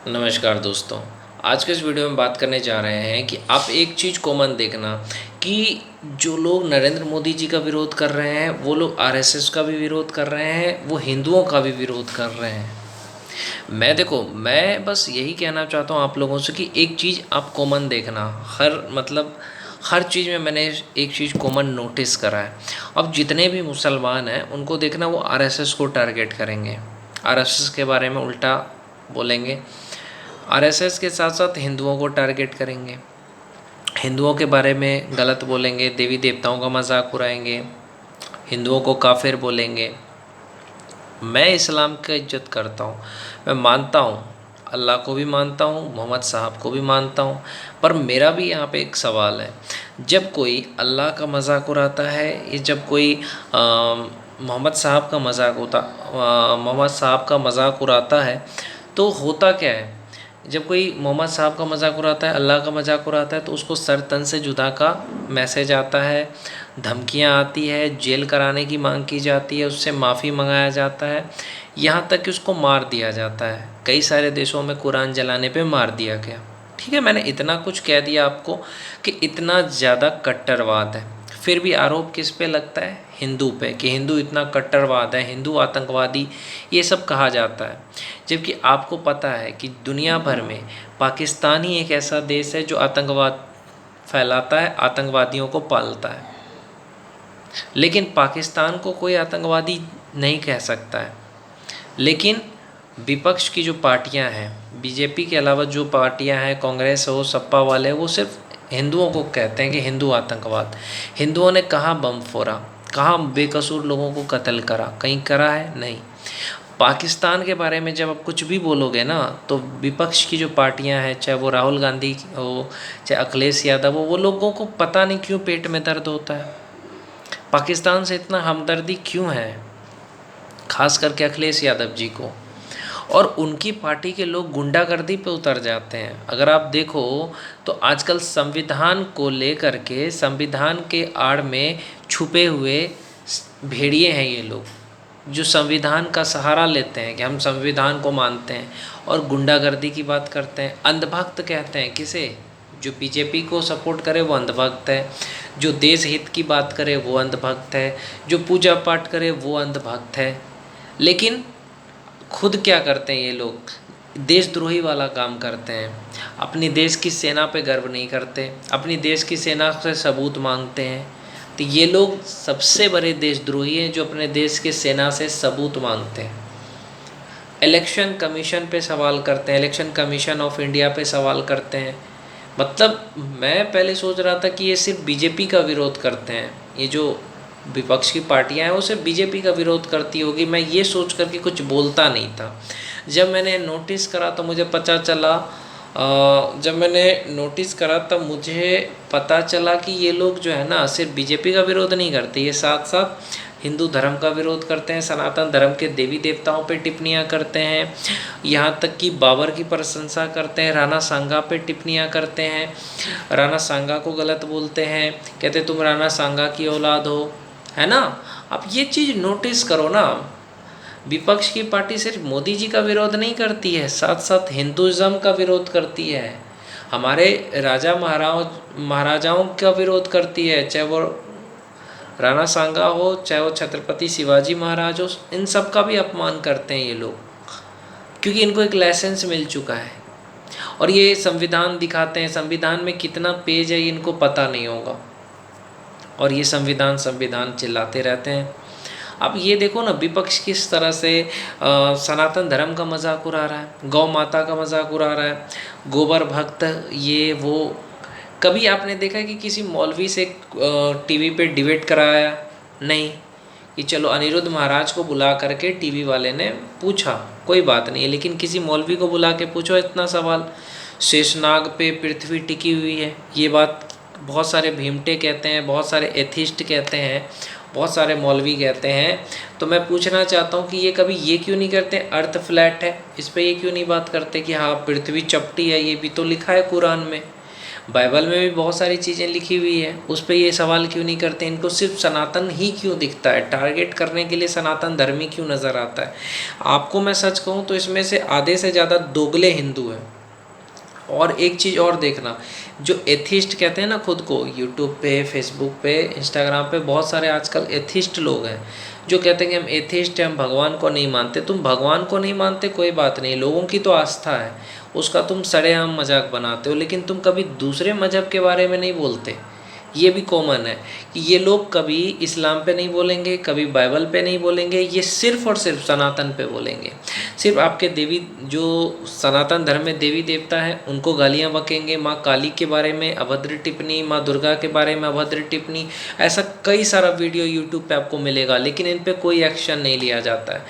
नमस्कार दोस्तों। आज के इस वीडियो में बात करने जा रहे हैं कि आप एक चीज़ कॉमन देखना कि जो लोग नरेंद्र मोदी जी का विरोध कर रहे हैं वो लोग आरएसएस का भी विरोध कर रहे हैं, वो हिंदुओं का भी विरोध कर रहे हैं। मैं बस यही कहना चाहता हूँ आप लोगों से कि एक चीज़ आप कॉमन देखना। हर चीज़ में मैंने एक चीज़ कॉमन नोटिस करा है। अब जितने भी मुसलमान हैं उनको देखना, वो आरएसएस को टारगेट करेंगे, आरएसएस के बारे में उल्टा बोलेंगे, आरएसएस के साथ साथ हिंदुओं को टारगेट करेंगे, हिंदुओं के बारे में गलत बोलेंगे, देवी देवताओं का मजाक उड़ाएंगे, हिंदुओं को काफिर बोलेंगे। मैं इस्लाम की इज्जत करता हूँ, मैं मानता हूँ, अल्लाह को भी मानता हूँ, मोहम्मद साहब को भी मानता हूँ। पर मेरा भी यहाँ पे एक सवाल है, जब कोई अल्लाह का मजाक उड़ाता है या जब कोई मोहम्मद साहब का मोहम्मद साहब का मजाक उड़ाता है तो होता क्या है? जब कोई मोहम्मद साहब का मजाक उड़ाता है, अल्लाह का मजाक उड़ाता है, तो उसको सर तन से जुदा का मैसेज आता है, धमकियां आती है, जेल कराने की मांग की जाती है, उससे माफ़ी मंगाया जाता है, यहाँ तक कि उसको मार दिया जाता है। कई सारे देशों में कुरान जलाने पे मार दिया गया। ठीक है, मैंने इतना कुछ कह दिया आपको कि इतना ज़्यादा कट्टरवाद है। फिर भी आरोप किस पे लगता है? हिंदू पे, कि हिंदू इतना कट्टरवाद है, हिंदू आतंकवादी, ये सब कहा जाता है। जबकि आपको पता है कि दुनिया भर में पाकिस्तान ही एक ऐसा देश है जो आतंकवाद फैलाता है, आतंकवादियों को पालता है। लेकिन पाकिस्तान को कोई आतंकवादी नहीं कह सकता है। लेकिन विपक्ष की जो पार्टियां हैं, बीजेपी के अलावा जो पार्टियां हैं, कांग्रेस हो, सपा वाले, वो सिर्फ हिंदुओं को कहते हैं कि हिंदू आतंकवाद। हिंदुओं ने कहाँ बम फोड़ा, कहाँ बेकसूर लोगों को कत्ल करा? कहीं करा है? नहीं। पाकिस्तान के बारे में जब आप कुछ भी बोलोगे ना, तो विपक्ष की जो पार्टियां हैं, चाहे वो राहुल गांधी हो, चाहे अखिलेश यादव हो, वो लोगों को पता नहीं क्यों पेट में दर्द होता है। पाकिस्तान से इतना हमदर्दी क्यों है, खास करके अखिलेश यादव जी को? और उनकी पार्टी के लोग गुंडागर्दी पे उतर जाते हैं। अगर आप देखो तो आजकल संविधान को लेकर के, संविधान के आड़ में छुपे हुए भेड़िए हैं ये लोग, जो संविधान का सहारा लेते हैं कि हम संविधान को मानते हैं और गुंडागर्दी की बात करते हैं। अंधभक्त कहते हैं किसे? जो बीजेपी को सपोर्ट करे वो अंधभक्त है, जो देश हित की बात करे वो अंधभक्त है, जो पूजा पाठ करे वो अंधभक्त है। लेकिन खुद क्या करते हैं ये लोग? देशद्रोही वाला काम करते हैं। अपनी देश की सेना पे गर्व नहीं करते, अपनी देश की सेना से सबूत मांगते हैं। तो ये लोग सबसे बड़े देशद्रोही हैं जो अपने देश के सेना से सबूत मांगते हैं। इलेक्शन कमीशन पे सवाल करते हैं, इलेक्शन कमीशन ऑफ इंडिया पे सवाल करते हैं। मतलब मैं पहले सोच रहा था कि ये सिर्फ बीजेपी का विरोध करते हैं, ये जो विपक्ष की पार्टियां हैं वो सिर्फ बीजेपी का विरोध करती होगी, मैं ये सोच कर के कुछ बोलता नहीं था। जब मैंने नोटिस करा तो मुझे पता चला जब मैंने नोटिस करा तब मुझे पता चला कि ये लोग जो है ना, सिर्फ बीजेपी का विरोध नहीं करते, ये साथ साथ हिंदू धर्म का विरोध करते हैं, सनातन धर्म के देवी देवताओं पे टिप्पणियाँ करते हैं, यहाँ तक कि बाबर की प्रशंसा करते हैं, राणा सांगा पे टिप्पणियाँ करते हैं, राणा सांगा को गलत बोलते हैं, कहते तुम राणा सांगा की औलाद हो, है ना। आप ये चीज़ नोटिस करो ना, विपक्ष की पार्टी सिर्फ मोदी जी का विरोध नहीं करती है, साथ साथ हिंदुज़म का विरोध करती है, हमारे राजा महाराजाओं का विरोध करती है, चाहे वो राणा सांगा हो, चाहे वो छत्रपति शिवाजी महाराज हो, इन सब का भी अपमान करते हैं ये लोग, क्योंकि इनको एक लाइसेंस मिल चुका है। और ये संविधान दिखाते हैं, संविधान में कितना पेज है ये इनको पता नहीं होगा, और ये संविधान संविधान चिल्लाते रहते हैं। अब ये देखो ना, विपक्ष किस तरह से सनातन धर्म का मजाक उड़ा रहा है, गौ माता का मजाक उड़ा रहा है, गोबर भक्त, ये वो। कभी आपने देखा कि किसी मौलवी से टीवी पे डिबेट कराया? नहीं, कि चलो अनिरुद्ध महाराज को बुला करके टीवी वाले ने पूछा, कोई बात नहीं है, लेकिन किसी मौलवी को बुला के पूछो इतना सवाल। शेषनाग पे पृथ्वी टिकी हुई है, ये बात बहुत सारे भीमटे कहते हैं, बहुत सारे एथिस्ट कहते हैं, बहुत सारे मौलवी कहते हैं। तो मैं पूछना चाहता हूँ कि ये कभी ये क्यों नहीं करते अर्थ फ्लैट है, इस पर ये क्यों नहीं बात करते कि हाँ पृथ्वी चपटी है, ये भी तो लिखा है कुरान में। बाइबल में भी बहुत सारी चीज़ें लिखी हुई है, उस पे ये सवाल क्यों नहीं करते? इनको सिर्फ सनातन ही क्यों दिखता है? टारगेट करने के लिए सनातन धर्मी क्यों नज़र आता है? आपको मैं सच कहूँ तो इसमें से आधे से ज़्यादा दोगले हिंदू हैं। और एक चीज़ और देखना, जो एथिस्ट कहते हैं ना खुद को, यूट्यूब पे, फेसबुक पे, इंस्टाग्राम पे बहुत सारे आजकल एथिस्ट लोग हैं जो कहते हैं कि हम एथिस्ट हैं, हम भगवान को नहीं मानते। तुम भगवान को नहीं मानते कोई बात नहीं, लोगों की तो आस्था है, उसका तुम सरेआम मजाक बनाते हो, लेकिन तुम कभी दूसरे मज़हब के बारे में नहीं बोलते। ये भी कॉमन है कि ये लोग कभी इस्लाम पे नहीं बोलेंगे, कभी बाइबल पे नहीं बोलेंगे, ये सिर्फ़ और सिर्फ सनातन पे बोलेंगे। सिर्फ आपके देवी, जो सनातन धर्म में देवी देवता है उनको गालियाँ बकेंगे, माँ काली के बारे में अभद्र टिप्पणी, माँ दुर्गा के बारे में अभद्र टिप्पणी, ऐसा कई सारा वीडियो यूट्यूब पे आपको मिलेगा, लेकिन इन पे कोई एक्शन नहीं लिया जाता है।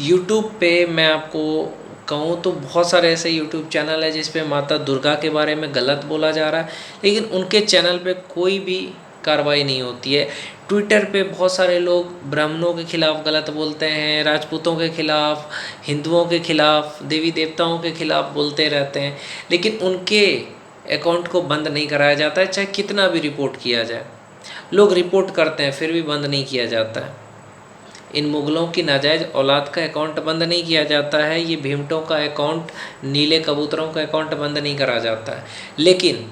यूट्यूब पे मैं आपको कहूँ तो बहुत सारे ऐसे यूट्यूब चैनल है जिस पे माता दुर्गा के बारे में गलत बोला जा रहा है, लेकिन उनके चैनल पे कोई भी कार्रवाई नहीं होती है। ट्विटर पे बहुत सारे लोग ब्राह्मणों के खिलाफ गलत बोलते हैं, राजपूतों के खिलाफ, हिंदुओं के खिलाफ, देवी देवताओं के खिलाफ बोलते रहते हैं, लेकिन उनके अकाउंट को बंद नहीं कराया जाता है, चाहे कितना भी रिपोर्ट किया जाए। लोग रिपोर्ट करते हैं फिर भी बंद नहीं किया जाता है। इन मुग़लों की नाजायज़ औलाद का अकाउंट बंद नहीं किया जाता है, ये भीमटों का अकाउंट, नीले कबूतरों का अकाउंट बंद नहीं करा जाता है। लेकिन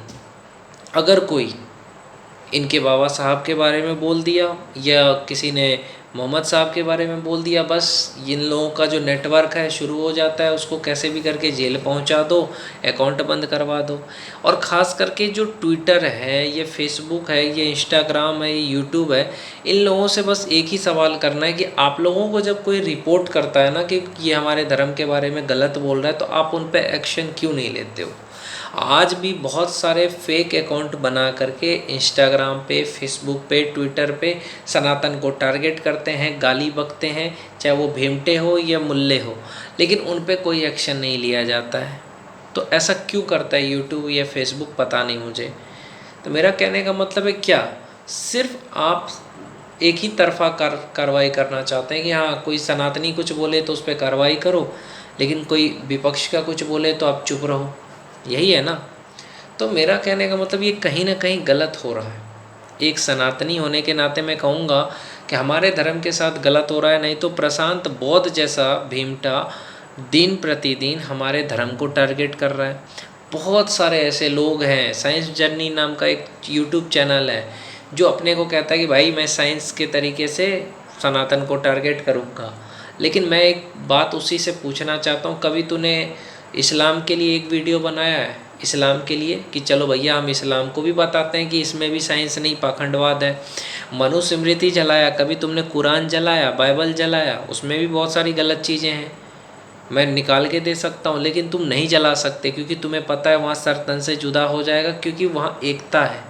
अगर कोई इनके बाबा साहब के बारे में बोल दिया या किसी ने मोहम्मद साहब के बारे में बोल दिया, बस इन लोगों का जो नेटवर्क है शुरू हो जाता है, उसको कैसे भी करके जेल पहुंचा दो, अकाउंट बंद करवा दो। और ख़ास करके जो ट्विटर है, ये फेसबुक है, ये इंस्टाग्राम है, ये यूट्यूब है, इन लोगों से बस एक ही सवाल करना है कि आप लोगों को जब कोई रिपोर्ट करता है ना कि ये हमारे धर्म के बारे में गलत बोल रहा है, तो आप उन पर एक्शन क्यों नहीं लेते हो? आज भी बहुत सारे फेक अकाउंट बना करके इंस्टाग्राम पे, फेसबुक पे, ट्विटर पे सनातन को टारगेट करते हैं, गाली बकते हैं, चाहे वो भेमटे हो या मुल्ले हो, लेकिन उन पे कोई एक्शन नहीं लिया जाता है। तो ऐसा क्यों करता है यूट्यूब या फेसबुक, पता नहीं मुझे। तो मेरा कहने का मतलब है क्या, सिर्फ आप एक ही तरफा कार्रवाई करना चाहते हैं कि हाँ कोई सनातनी कुछ बोले तो उस पर कार्रवाई करो, लेकिन कोई विपक्ष का कुछ बोले तो आप चुप रहो, यही है ना? तो मेरा कहने का मतलब ये कहीं ना कहीं गलत हो रहा है। एक सनातनी होने के नाते मैं कहूँगा कि हमारे धर्म के साथ गलत हो रहा है, नहीं तो प्रशांत बौद्ध जैसा भीमटा दिन प्रतिदिन हमारे धर्म को टारगेट कर रहा है। बहुत सारे ऐसे लोग हैं, साइंस जर्नी नाम का एक यूट्यूब चैनल है जो अपने को कहता है कि भाई मैं साइंस के तरीके से सनातन को टारगेट करूँगा। लेकिन मैं एक बात उसी से पूछना चाहता हूँ, कभी तूने इस्लाम के लिए एक वीडियो बनाया है? इस्लाम के लिए कि चलो भैया हम इस्लाम को भी बताते हैं कि इसमें भी साइंस नहीं, पाखंडवाद है। मनुस्मृति जलाया, कभी तुमने कुरान जलाया, बाइबल जलाया? उसमें भी बहुत सारी गलत चीज़ें हैं, मैं निकाल के दे सकता हूँ, लेकिन तुम नहीं जला सकते क्योंकि तुम्हें पता है वहाँ सर तन से जुदा हो जाएगा, क्योंकि वहाँ एकता है।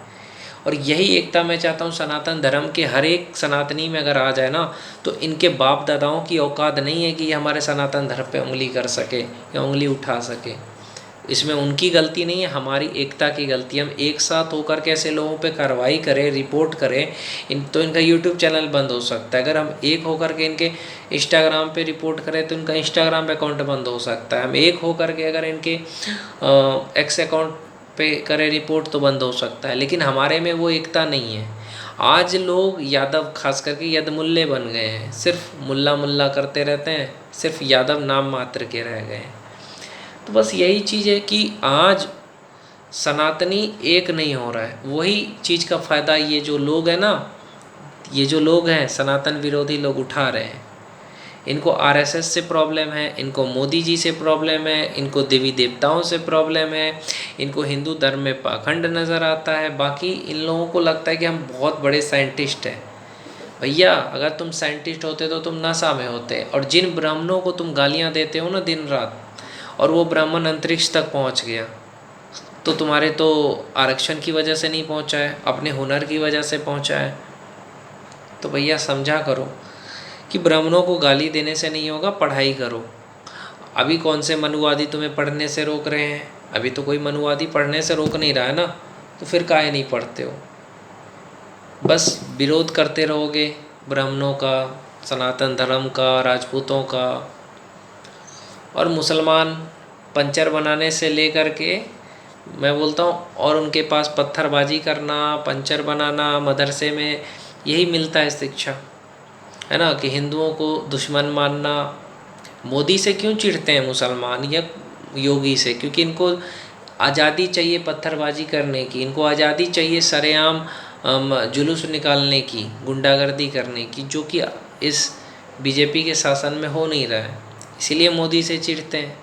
और यही एकता मैं चाहता हूँ सनातन धर्म के हर एक सनातनी में अगर आ जाए ना, तो इनके बाप दादाओं की औकात नहीं है कि ये हमारे सनातन धर्म पे उंगली कर सके या उंगली उठा सके। इसमें उनकी गलती नहीं है, हमारी एकता की गलती है। हम एक साथ होकर के ऐसे लोगों पे कार्रवाई करें, रिपोर्ट करें, तो इनका यूट्यूब चैनल बंद हो सकता है। अगर हम एक होकर के इनके इंस्टाग्राम पे रिपोर्ट करें तो इनका इंस्टाग्राम अकाउंट बंद हो सकता है। हम एक होकर के अगर इनके एक्स अकाउंट पे करें रिपोर्ट तो बंद हो सकता है, लेकिन हमारे में वो एकता नहीं है। आज लोग यादव, खास करके यदमुल्ले बन गए हैं, सिर्फ मुल्ला मुल्ला करते रहते हैं, सिर्फ यादव नाम मात्र के रह गए हैं। तो बस यही चीज़ है कि आज सनातनी एक नहीं हो रहा है। वही चीज़ का फ़ायदा ये जो लोग हैं ना, ये जो लोग हैं सनातन विरोधी लोग उठा रहे हैं। इनको आरएसएस से प्रॉब्लम है, इनको मोदी जी से प्रॉब्लम है, इनको देवी देवताओं से प्रॉब्लम है, इनको हिंदू धर्म में पाखंड नज़र आता है। बाकी इन लोगों को लगता है कि हम बहुत बड़े साइंटिस्ट हैं। भैया अगर तुम साइंटिस्ट होते तो तुम नासा में होते। और जिन ब्राह्मणों को तुम गालियाँ देते हो ना दिन रात, और वो ब्राह्मण अंतरिक्ष तक पहुंच गया, तो तुम्हारे तो आरक्षण की वजह से नहीं पहुंचा है, अपने हुनर की वजह से पहुंचा है। तो भैया समझा करो कि ब्राह्मणों को गाली देने से नहीं होगा, पढ़ाई करो। अभी कौन से मनुवादी तुम्हें पढ़ने से रोक रहे हैं? अभी तो कोई मनुवादी पढ़ने से रोक नहीं रहा है ना, तो फिर काहे नहीं पढ़ते हो? बस विरोध करते रहोगे ब्राह्मणों का, सनातन धर्म का, राजपूतों का। और मुसलमान पंचर बनाने से लेकर के मैं बोलता हूँ, और उनके पास पत्थरबाजी करना, पंचर बनाना, मदरसे में यही मिलता है शिक्षा, है ना, कि हिंदुओं को दुश्मन मानना। मोदी से क्यों चिढ़ते हैं मुसलमान या योगी से? क्योंकि इनको आज़ादी चाहिए पत्थरबाजी करने की, इनको आज़ादी चाहिए सरेआम जुलूस निकालने की, गुंडागर्दी करने की, जो कि इस बीजेपी के शासन में हो नहीं रहा है। इसीलिए मोदी से चिढ़ते हैं।